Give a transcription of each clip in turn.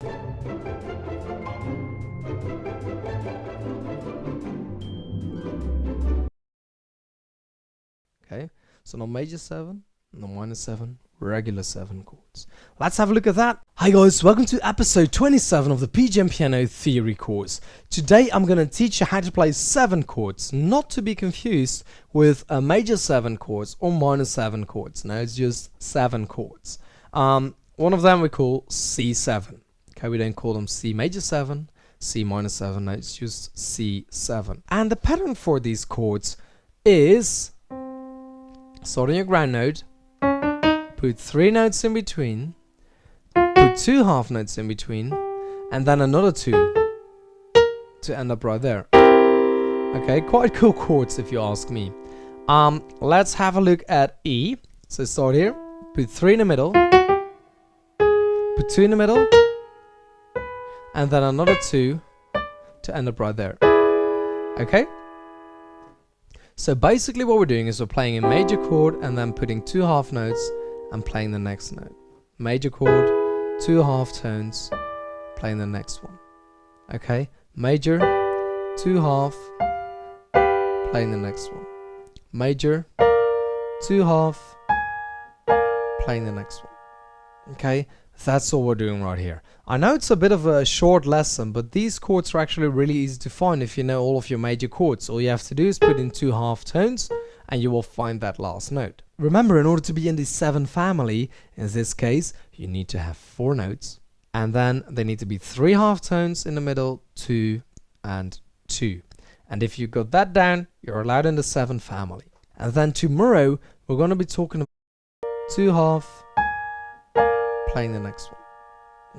Okay, so no major 7, no minor 7, regular 7 chords. Let's have a look at that. Hi guys, welcome to episode 27 of the PGM Piano Theory course. Today I'm going to teach you how to play 7 chords, not to be confused with a major 7 chords or minor 7 chords. No, it's just 7 chords. One of them we call C7. Okay, we don't call them C major 7, C minor 7, no, it's just C7. And the pattern for these chords is start on your ground note, put 3 notes in between, put 2 half notes in between, and then another 2 to end up right there. Okay, quite cool chords if you ask me. Let's have a look at E. So start here, put 3 in the middle, put 2 in the middle, and then another 2 to end up right there. Okay? So basically what we're doing is we're playing a major chord and then putting 2 half notes and playing the next note. Major chord, 2 half tones, playing the next one. Okay? Major, 2 half, playing the next one. Major, 2 half, playing the next one. Okay? That's all we're doing right here. I know it's a bit of a short lesson, but these chords are actually really easy to find if you know all of your major chords. All you have to do is put in 2 half tones and you will find that last note. Remember, in order to be in the 7 family, in this case, you need to have 4 notes, and then they need to be 3 half tones in the middle, 2 and 2. And if you got that down, you're allowed in the 7 family. And then tomorrow, we're going to be talking about 2 half, playing the next one.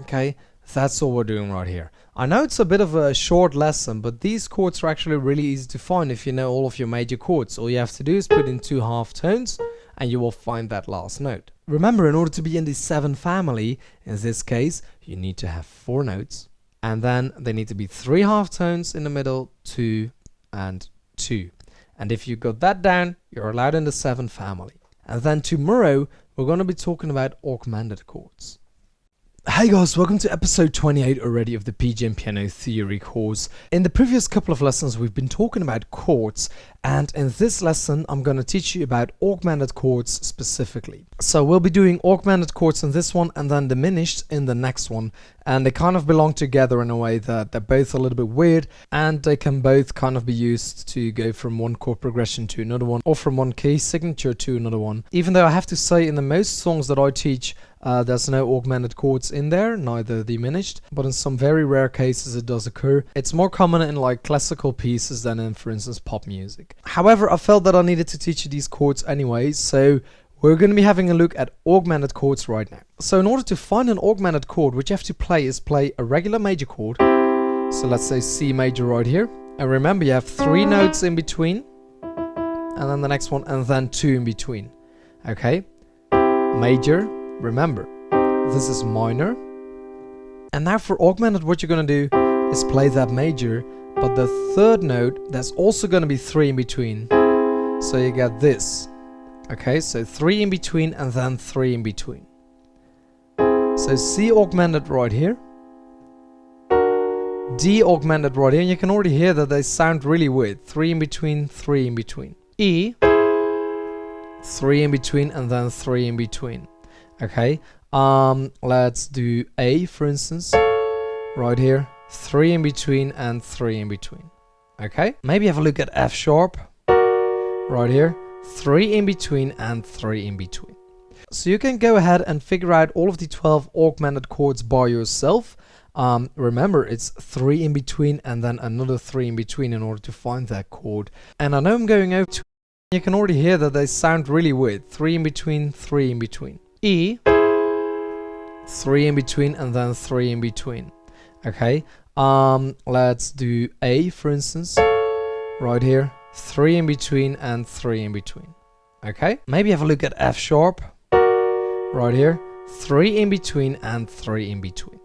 Okay, that's all we're doing right here. I know it's a bit of a short lesson, but these chords are actually really easy to find if you know all of your major chords. All you have to do is put in 2 half tones and you will find that last note. Remember, in order to be in the 7 family, in this case, you need to have 4 notes, and then they need to be 3 half tones in the middle, 2 and 2. And if you got that down, you're allowed in the 7 family. And then tomorrow, we're going to be talking about augmented chords. Hey guys, welcome to episode 28 already of the PGM Piano Theory course. In the previous couple of lessons we've been talking about chords, and in this lesson I'm going to teach you about augmented chords specifically. So we'll be doing augmented chords in this one and then diminished in the next one, and they kind of belong together in a way that they're both a little bit weird, and they can both kind of be used to go from one chord progression to another one, or from one key signature to another one. Even though I have to say, in the most songs that I teach, there's no augmented chords in there, neither diminished, but in some very rare cases it does occur. It's more common in like classical pieces than in, for instance, pop music. However, I felt that I needed to teach you these chords anyway, so we're going to be having a look at augmented chords right now. So in order to find an augmented chord, what you have to play is play a regular major chord. So let's say C major right here. And remember, you have 3 notes in between, and then the next one, and then 2 in between. Okay? Major. Remember, this is minor. And now for augmented, what you're going to do is play that major, but the 3rd note, there's also going to be 3 in between. So you get this. Okay, so 3 in between and then 3 in between. So C augmented right here. D augmented right here. And you can already hear that they sound really weird. 3 in between, 3 in between. E, 3 in between and then 3 in between. Okay, let's do A, for instance, right here, 3 in between and 3 in between. Okay, maybe have a look at F sharp, right here, 3 in between and 3 in between. So you can go ahead and figure out all of the 12 augmented chords by yourself. Remember, it's 3 in between and then another 3 in between in order to find that chord. And I know I'm going over to, you can already hear that they sound really weird, 3 in between, 3 in between. E, 3 in between and then 3 in between. Okay, let's do A, for instance, right here, 3 in between and 3 in between. Okay, maybe have a look at F sharp, right here, 3 in between and 3 in between.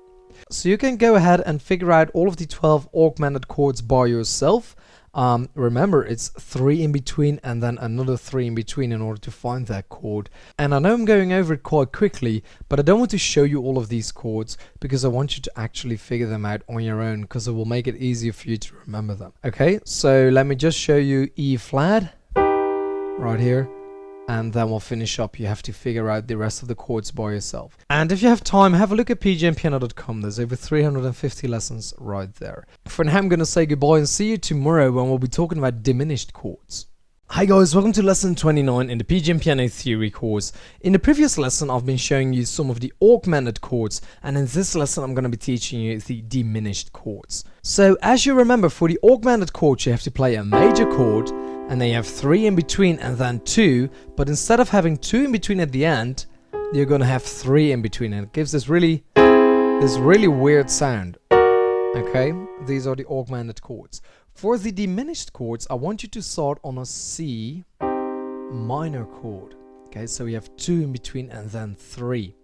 So you can go ahead and figure out all of the 12 augmented chords by yourself. Remember, it's 3 in between and then another 3 in between in order to find that chord. And I know I'm going over it quite quickly, but I don't want to show you all of these chords because I want you to actually figure them out on your own, because it will make it easier for you to remember them. Okay, so let me just show you E flat right here, and then we'll finish up. You have to figure out the rest of the chords by yourself. And if you have time, have a look at pjampiano.com. There's over 350 lessons right there. For now, I'm going to say goodbye and see you tomorrow when we'll be talking about diminished chords. Hi guys, welcome to lesson 29 in the PGM Piano Theory course. In the previous lesson, I've been showing you some of the augmented chords, and in this lesson, I'm going to be teaching you the diminished chords. So, as you remember, for the augmented chords, you have to play a major chord, and then you have 3 in between and then 2, but instead of having 2 in between at the end, you're going to have 3 in between, and it gives this really weird sound. Okay, these are the augmented chords. For the diminished chords, I want you to start on a C minor chord. Okay, so we have 2 in between and then 3.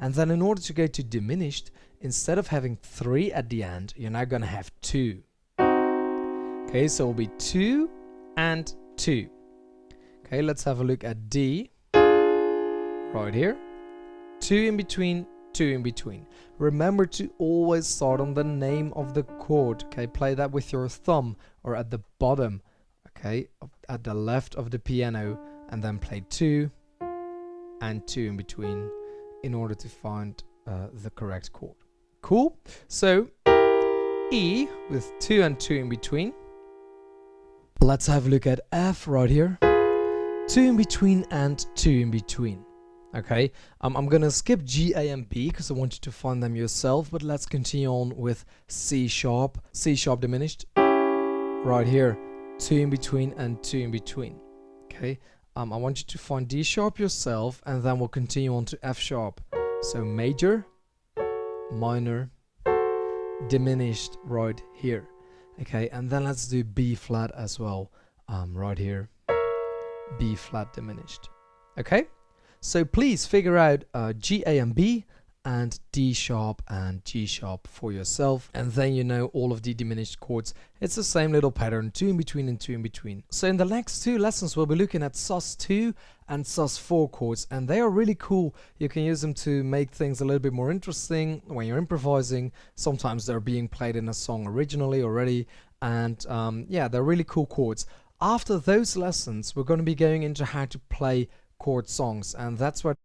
And then in order to go to diminished, instead of having 3 at the end, you're now going to have 2. Okay, so it'll be 2 and 2. Okay, let's have a look at D right here. 2 in between, 2 in between. Remember to always start on the name of the chord. Okay, play that with your thumb or at the bottom, okay, at the left of the piano, and then play 2 and 2 in between in order to find the correct chord. Cool? So E with 2 and 2 in between. Let's have a look at F right here. 2 in between and 2 in between. Okay, I'm gonna skip G, A, and B because I want you to find them yourself, but let's continue on with C sharp diminished. Right here, 2 in between and 2 in between. Okay, I want you to find D sharp yourself, and then we'll continue on to F sharp. So major, minor, diminished right here. Okay, and then let's do B flat as well, right here, B flat diminished. Okay, so please figure out G, A, and B, and D sharp and G sharp for yourself, and then you know all of the diminished chords. It's the same little pattern, 2 in between and 2 in between. So in the next 2 lessons, we'll be looking at sus2 and sus4 chords, and they are really cool. You can use them to make things a little bit more interesting when you're improvising. Sometimes they're being played in a song originally already, and yeah, they're really cool chords. After those lessons, we're going to be going into how to play chord songs, and that's what